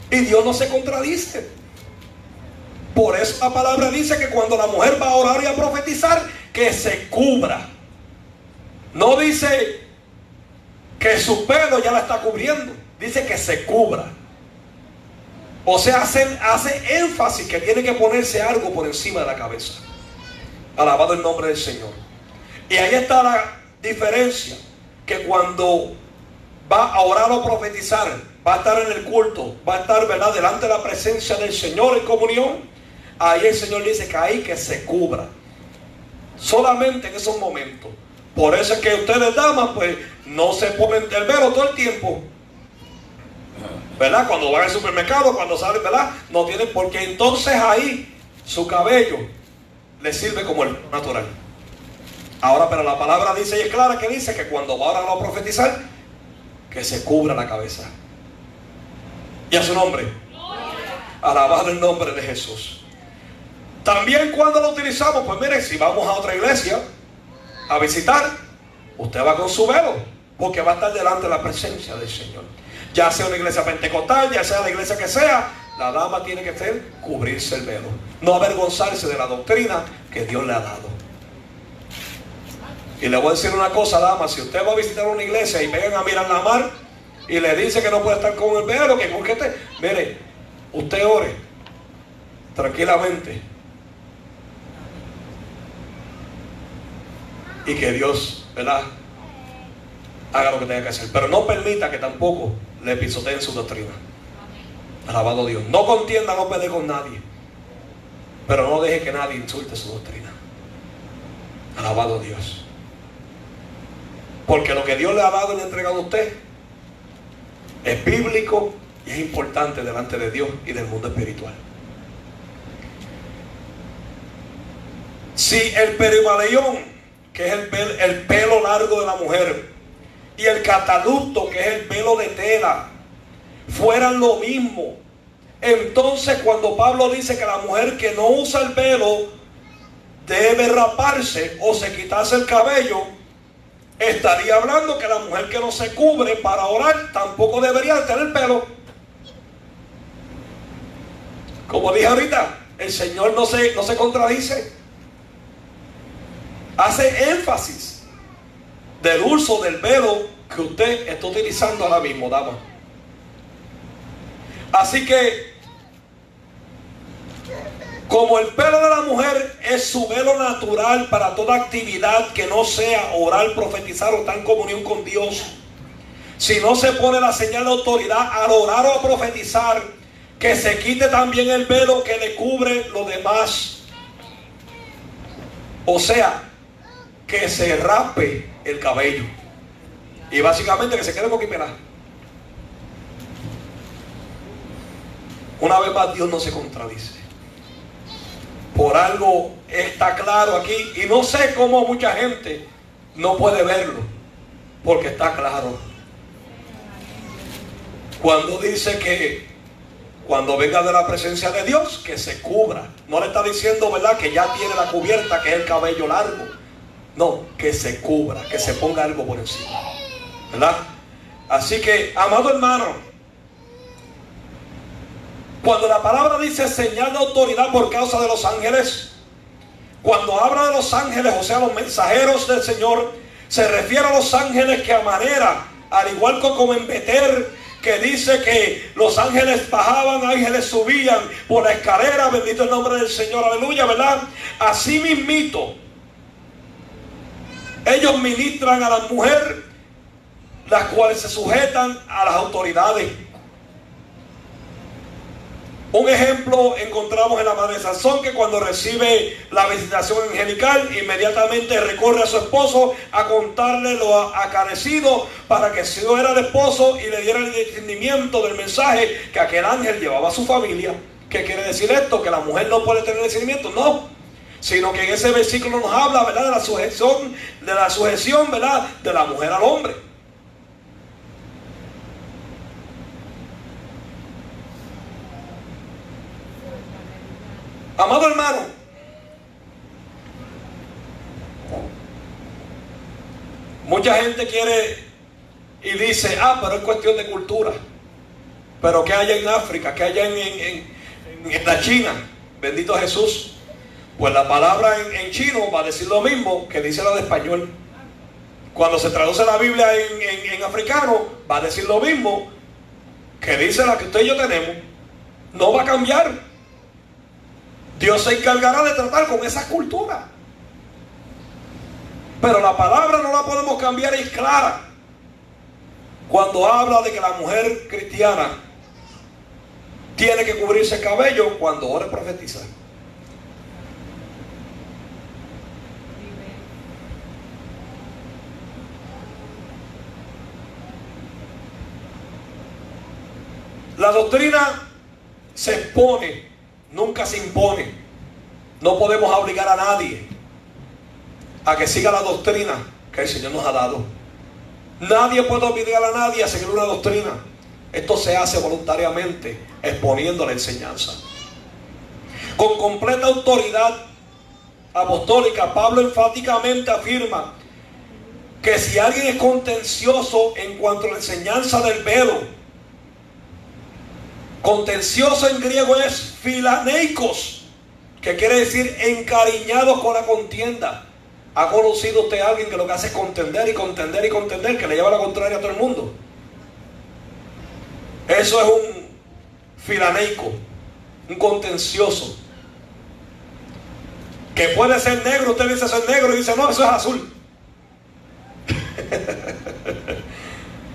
y Dios no se contradice. Por eso la palabra dice que cuando la mujer va a orar y a profetizar, que se cubra. No dice que su pelo ya la está cubriendo, dice que se cubra. O sea, hace énfasis que tiene que ponerse algo por encima de la cabeza. Alabado el nombre del Señor. Y ahí está la diferencia, que cuando va a orar o profetizar, va a estar en el culto, va a estar, ¿verdad?, delante de la presencia del Señor en comunión, ahí el Señor dice que ahí que se cubra. Solamente en esos momentos. Por eso es que ustedes, damas, pues no se ponen el velo todo el tiempo, ¿verdad? Cuando van al supermercado, cuando salen, ¿verdad? No tienen, porque entonces ahí su cabello le sirve como el natural. Ahora, pero la palabra dice, y es clara, que dice que cuando ahora va a profetizar, que se cubra la cabeza. Y a su nombre. Alabado el nombre de Jesús. También cuando lo utilizamos, pues mire, si vamos a otra iglesia a visitar, usted va con su velo, porque va a estar delante de la presencia del Señor. Ya sea una iglesia pentecostal, ya sea la iglesia que sea, la dama tiene que cubrirse el velo, no avergonzarse de la doctrina que Dios le ha dado. Y le voy a decir una cosa, dama, si usted va a visitar una iglesia y vengan a mirar la mar y le dice que no puede estar con el velo, que con que mire, usted ore tranquilamente y que Dios, ¿verdad?, haga lo que tenga que hacer, pero no permita que tampoco le pisoteen su doctrina. Alabado Dios. No contienda, no pelee con nadie, pero no deje que nadie insulte su doctrina. Alabado Dios. Porque lo que Dios le ha dado y le ha entregado a usted es bíblico y es importante delante de Dios y del mundo espiritual. Si el peribaleión, que es el pelo largo de la mujer, y el catalupto, que es el velo de tela, fueran lo mismo, entonces cuando Pablo dice que la mujer que no usa el velo debe raparse o se quitase el cabello, estaría hablando que la mujer que no se cubre para orar tampoco debería tener pelo. Como dije ahorita, el Señor no se contradice. Hace énfasis del uso del velo que usted está utilizando ahora mismo, dama. Así que, como el pelo de la mujer es su velo natural para toda actividad que no sea orar, profetizar o estar en comunión con Dios, si no se pone la señal de autoridad al orar o a profetizar, que se quite también el velo que le cubre lo demás. O sea, que se rape el cabello y básicamente que se quede coquipelá. Una vez más, Dios no se contradice. Por algo está claro aquí, y no sé cómo mucha gente no puede verlo, porque está claro. Cuando dice que cuando venga de la presencia de Dios, que se cubra. No le está diciendo, ¿verdad?, que ya tiene la cubierta, que es el cabello largo. No, que se cubra, que se ponga algo por encima, ¿verdad? Así que, amado hermano, cuando la palabra dice señal de autoridad por causa de los ángeles, cuando habla de los ángeles, o sea, los mensajeros del Señor, se refiere a los ángeles que a manera, al igual que como en Betel, que dice que los ángeles bajaban, ángeles subían por la escalera, bendito el nombre del Señor, aleluya, ¿verdad? Así mismito, ellos ministran a la mujer, las cuales se sujetan a las autoridades. Un ejemplo encontramos en la madre de Sansón, que cuando recibe la visitación angelical, inmediatamente recorre a su esposo a contarle lo acaecido, para que si no era el esposo y le diera el discernimiento del mensaje que aquel ángel llevaba a su familia. ¿Qué quiere decir esto? ¿Que la mujer no puede tener discernimiento? No, sino que en ese versículo nos habla, ¿verdad?, de la sujeción, ¿verdad?, de la mujer al hombre. Amado hermano, mucha gente quiere y dice, pero es cuestión de cultura. Pero ¿qué hay en África? ¿Qué hay en la China? Bendito Jesús. Pues la palabra en chino va a decir lo mismo que dice la de español. Cuando se traduce la Biblia en africano, va a decir lo mismo que dice la que usted y yo tenemos. No va a cambiar. Dios se encargará de tratar con esa cultura. Pero la palabra no la podemos cambiar, es clara. Cuando habla de que la mujer cristiana tiene que cubrirse el cabello cuando ora y profetiza. La doctrina se expone, nunca se impone. No podemos obligar a nadie a que siga la doctrina que el Señor nos ha dado. Nadie puede obligar a nadie a seguir una doctrina. Esto se hace voluntariamente, exponiendo la enseñanza. Con completa autoridad apostólica, Pablo enfáticamente afirma que si alguien es contencioso en cuanto a la enseñanza del velo, contencioso en griego es filaneikos, que quiere decir encariñado con la contienda. ¿Ha conocido usted a alguien que lo que hace es contender y contender y contender, que le lleva la contraria a todo el mundo? Eso es un filaneico, un contencioso, que puede ser negro. Usted dice ser negro y dice no, eso es azul.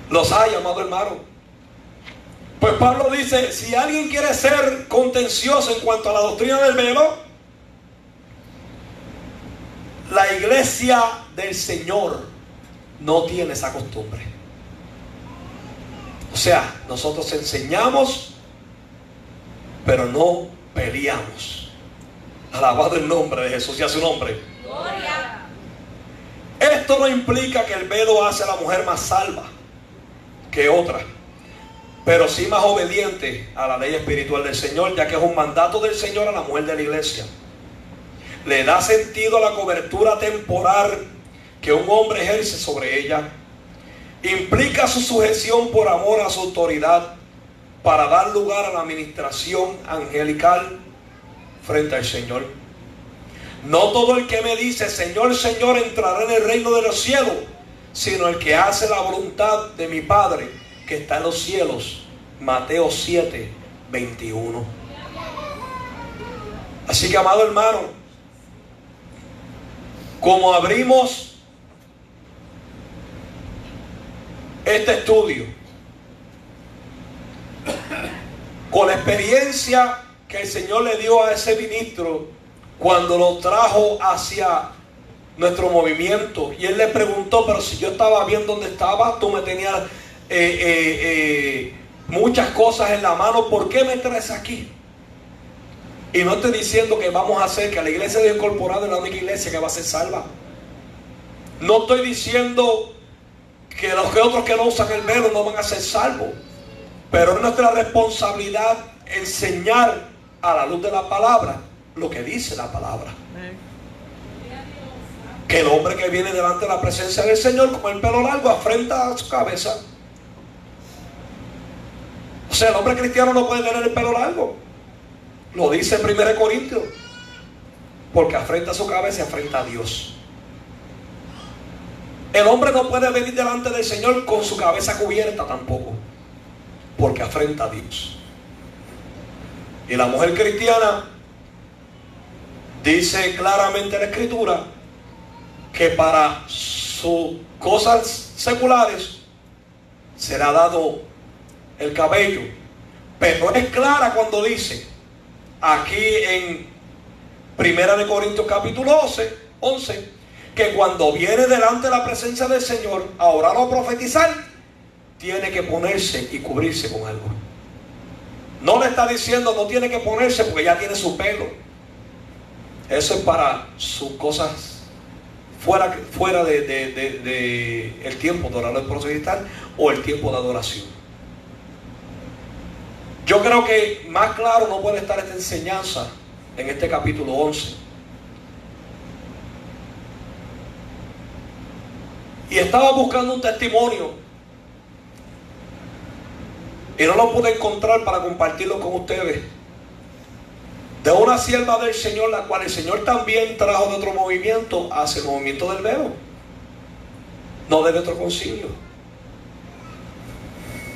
Los hay, amado hermano. Pues Pablo dice, si alguien quiere ser contencioso en cuanto a la doctrina del velo, la iglesia del Señor no tiene esa costumbre. O sea, nosotros enseñamos, pero no peleamos. Alabado el nombre de Jesús y a su nombre. Gloria. Esto no implica que el velo hace a la mujer más salva que otra, pero sí más obediente a la ley espiritual del Señor, ya que es un mandato del Señor a la mujer de la iglesia. Le da sentido a la cobertura temporal que un hombre ejerce sobre ella. Implica su sujeción por amor a su autoridad, para dar lugar a la administración angelical frente al Señor. No todo el que me dice Señor, Señor entrará en el reino de los cielos, sino el que hace la voluntad de mi Padre que está en los cielos. Mateo 7, 21. Así que, amado hermano, como abrimos este estudio con la experiencia que el Señor le dio a ese ministro cuando lo trajo hacia nuestro movimiento, y él le preguntó, pero si yo estaba bien donde estaba, tú me tenías muchas cosas en la mano, ¿por qué me traes aquí? Y no estoy diciendo que vamos a hacer que la iglesia de incorporado es la única iglesia que va a ser salva. No estoy diciendo que los que otros que no usan el velo no van a ser salvos, pero es nuestra responsabilidad enseñar a la luz de la palabra lo que dice la palabra. Que el hombre que viene delante de la presencia del Señor con el pelo largo afrenta a su cabeza. O sea, el hombre cristiano no puede tener el pelo largo. Lo dice en 1 Corintios, porque afrenta su cabeza y afrenta a Dios. El hombre no puede venir delante del Señor con su cabeza cubierta tampoco, porque afrenta a Dios. Y la mujer cristiana dice claramente en la Escritura que para sus cosas seculares será dado el cabello, pero es clara cuando dice aquí en 1 Corintios capítulo 11, que cuando viene delante de la presencia del Señor a orar o a profetizar, tiene que ponerse y cubrirse con algo. No le está diciendo no tiene que ponerse porque ya tiene su pelo. Eso es para sus cosas fuera de el tiempo de orar o profetizar o el tiempo de adoración. Yo creo que más claro no puede estar esta enseñanza en este capítulo 11. Y estaba buscando un testimonio y no lo pude encontrar para compartirlo con ustedes, de una sierva del Señor, la cual el Señor también trajo de otro movimiento hacia el movimiento del velo, no de nuestro concilio,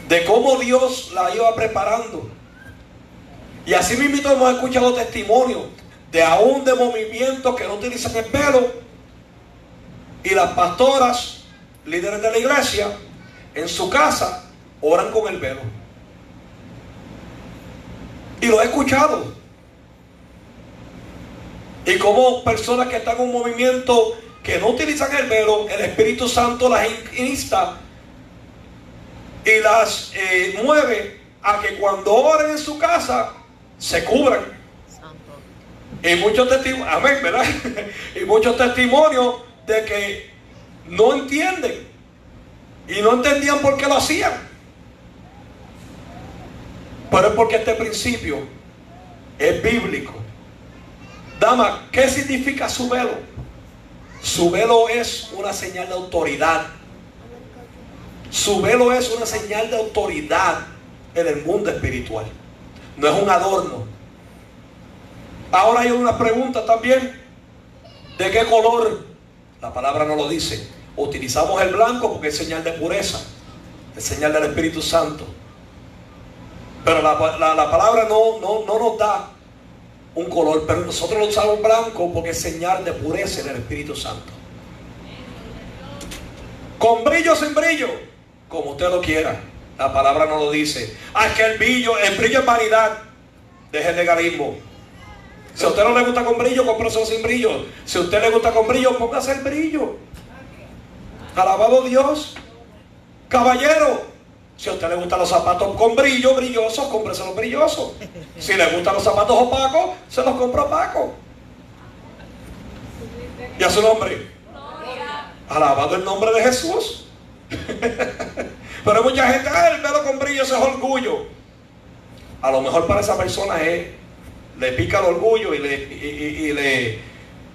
de cómo Dios la iba preparando. Y así mismo hemos escuchado testimonios de aún de movimientos que no utilizan el velo, y las pastoras, líderes de la iglesia, en su casa oran con el velo. Y lo he escuchado. Y como personas que están en un movimiento que no utilizan el velo, el Espíritu Santo las insta y las mueve a que cuando oren en su casa se cubran. Y muchos testimonios, amén, ¿verdad? Y muchos testimonios de que no entienden y no entendían por qué lo hacían. Pero es porque este principio es bíblico. Dama, ¿qué significa su velo? Su velo es una señal de autoridad. Su velo es una señal de autoridad en el mundo espiritual. No es un adorno. Ahora hay una pregunta también. ¿De qué color? La palabra no lo dice. Utilizamos el blanco porque es señal de pureza, es señal del Espíritu Santo. Pero la palabra no nos da un color, pero nosotros lo usamos blanco porque es señal de pureza en el Espíritu Santo. Con brillo o sin brillo, como usted lo quiera. La palabra no lo dice. Es que el brillo es vanidad. Deje el legalismo. Si a usted no le gusta con brillo, cómprese sin brillo. Si a usted le gusta con brillo, póngase el brillo. Alabado Dios. Caballero, si a usted le gustan los zapatos con brillo, brillosos, cómprese los brillosos. Si le gustan los zapatos opacos, se los compra opacos. ¿Y a su nombre? Alabado el nombre de Jesús. Pero hay mucha gente, el velo con brillo, ese es orgullo. A lo mejor para esa persona le pica el orgullo y le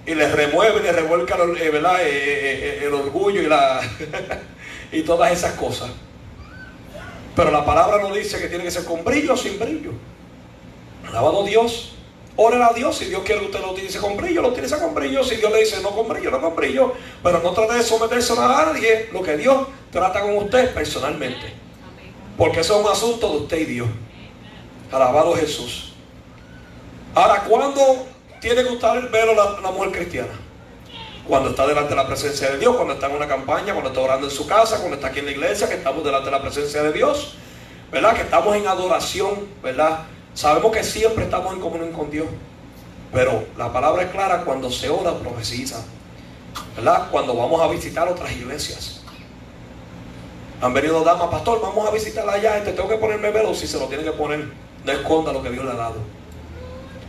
remueve y le revuelca el orgullo y todas esas cosas. Pero la palabra no dice que tiene que ser con brillo o sin brillo. Alabado Dios. Oren a Dios. Si Dios quiere que usted lo utilice con brillo, lo utiliza con brillo. Si Dios le dice no con brillo, no con brillo. Pero no trate de someterse a nadie. Lo que Dios trata con usted personalmente. Porque eso es un asunto de usted y Dios. Alabado Jesús. Ahora, ¿cuándo tiene que usar el velo la mujer cristiana? Cuando está delante de la presencia de Dios, cuando está en una campaña, cuando está orando en su casa, cuando está aquí en la iglesia, que estamos delante de la presencia de Dios, ¿verdad? Que estamos en adoración, ¿verdad? Sabemos que siempre estamos en comunión con Dios, pero la palabra es clara cuando se ora o profetiza, ¿verdad? Cuando vamos a visitar otras iglesias. Han venido damas, pastor, vamos a visitarla allá, tengo que ponerme velo. Si se lo tiene que poner, no esconda lo que Dios le ha dado.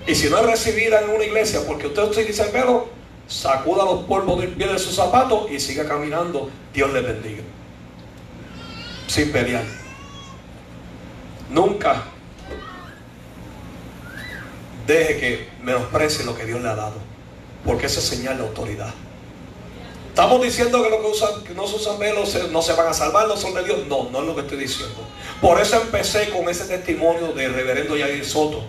Y si no es recibida en una iglesia porque usted utiliza el velo, sacuda los polvos del pie de sus zapatos y siga caminando. Dios le bendiga. Sin pelear. Nunca deje que menosprecie lo que Dios le ha dado, porque eso es señal de autoridad. ¿Estamos diciendo que los que no se usan velos no se van a salvar, no son de Dios? No, no es lo que estoy diciendo. Por eso empecé con ese testimonio del reverendo Yair Soto.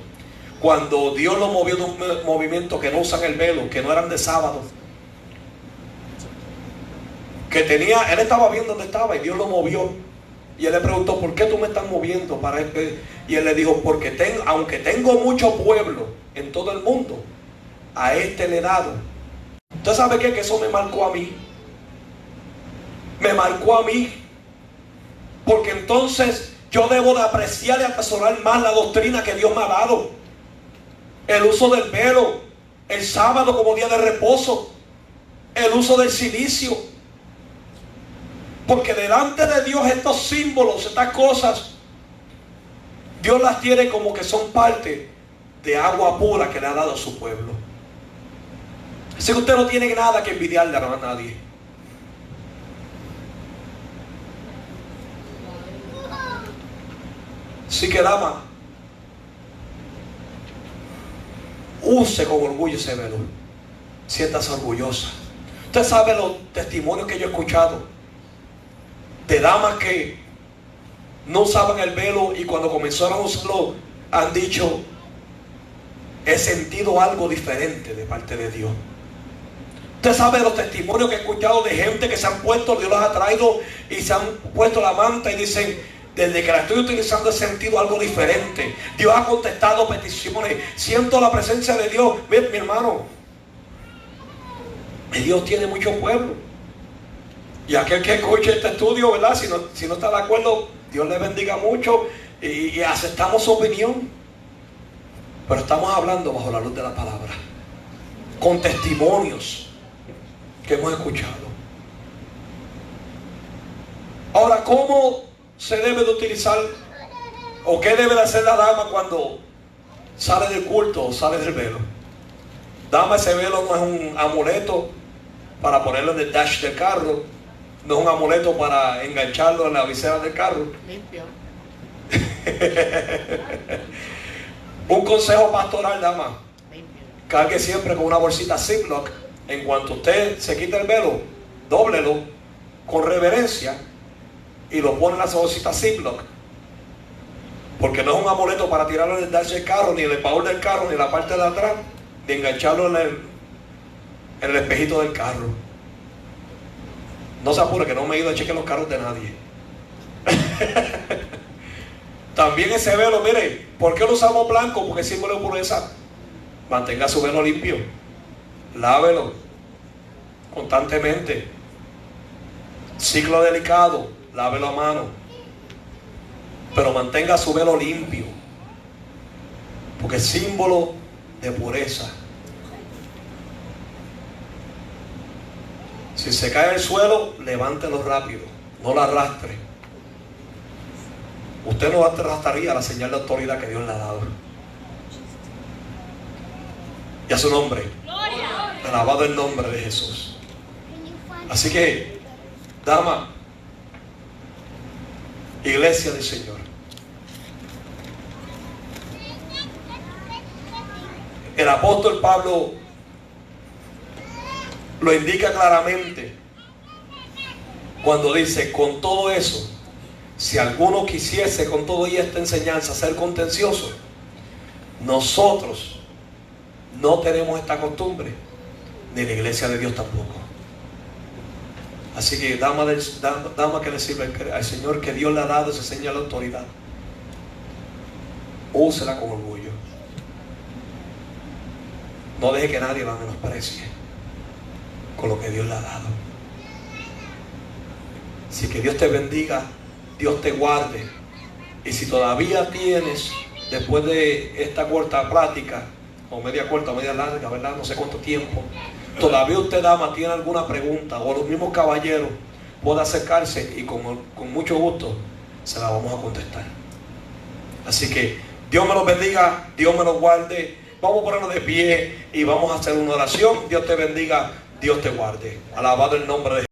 Cuando Dios lo movió de un movimiento que no usan el velo, que no eran de sábado, que tenía, él estaba viendo donde estaba y Dios lo movió. Y él le preguntó, ¿por qué tú me estás moviendo para este? Y él le dijo, porque aunque tengo mucho pueblo en todo el mundo, a este le he dado. ¿Usted sabe qué? Que eso me marcó a mí. Me marcó a mí. Porque entonces yo debo de apreciar y atesorar más la doctrina que Dios me ha dado. El uso del velo, el sábado como día de reposo, el uso del cilicio. Porque delante de Dios estos símbolos, estas cosas, Dios las tiene como que son parte de agua pura que le ha dado a su pueblo. Así que usted no tiene nada que envidiarle a nadie. Así que dama, use con orgullo ese velo. Siéntase orgullosa. Usted sabe los testimonios que yo he escuchado de damas que no usaban el velo y cuando comenzaron a usarlo han dicho, he sentido algo diferente de parte de Dios. Usted sabe los testimonios que he escuchado de gente que se han puesto, Dios los ha traído y se han puesto la manta y dicen, desde que la estoy utilizando he sentido algo diferente. Dios ha contestado peticiones. Siento la presencia de Dios. Ven, mi hermano, Dios tiene mucho pueblo. Y aquel que escuche este estudio, ¿verdad? Si no está de acuerdo, Dios le bendiga mucho y aceptamos su opinión. Pero estamos hablando bajo la luz de la palabra, con testimonios que hemos escuchado. Ahora, ¿cómo se debe de utilizar ¿O qué debe de hacer la dama cuando sale del culto o sale del velo? Dama, ese velo no es un amuleto para ponerlo en el dash del carro, no es un amuleto para engancharlo en la visera del carro. Limpio. Un consejo pastoral, dama: Limpio. cargue siempre con una bolsita Ziploc. En cuanto usted se quite el velo, dóblelo con reverencia y lo pone en la bolsita Ziploc, porque no es un amuleto para tirarlo en el dash del carro, ni en el baúl del carro, ni en la parte de atrás, ni engancharlo en el espejito del carro. No se apure, que no me he ido a chequear los carros de nadie. También ese velo, mire, ¿por qué lo usamos blanco? Porque es símbolo de pureza. Mantenga su velo limpio, lávelo constantemente. Ciclo delicado, lávelo a mano, pero mantenga su velo limpio, porque es símbolo de pureza. Si se cae al suelo, levántelo rápido, no lo arrastre. Usted no arrastraría la señal de autoridad que Dios le ha dado. Y a su nombre, alabado el nombre de Jesús. Así que, dama, iglesia del Señor, el apóstol Pablo lo indica claramente cuando dice: con todo eso, si alguno quisiese con todo y esta enseñanza ser contencioso, nosotros no tenemos esta costumbre, ni la iglesia de Dios tampoco. Así que dama que le sirve al Señor, que Dios le ha dado esa señal de autoridad, úsela con orgullo. No deje que nadie la menosprecie con lo que Dios le ha dado. Así que Dios te bendiga, Dios te guarde. Y si todavía tienes, después de esta corta plática, o media corta o media larga, ¿verdad? No sé cuánto tiempo, todavía usted, dama, tiene alguna pregunta, o los mismos caballeros, puede acercarse y con mucho gusto se la vamos a contestar. Así que Dios me los bendiga, Dios me los guarde. Vamos a ponernos de pie y vamos a hacer una oración. Dios te bendiga, Dios te guarde. Alabado el nombre de Jesús.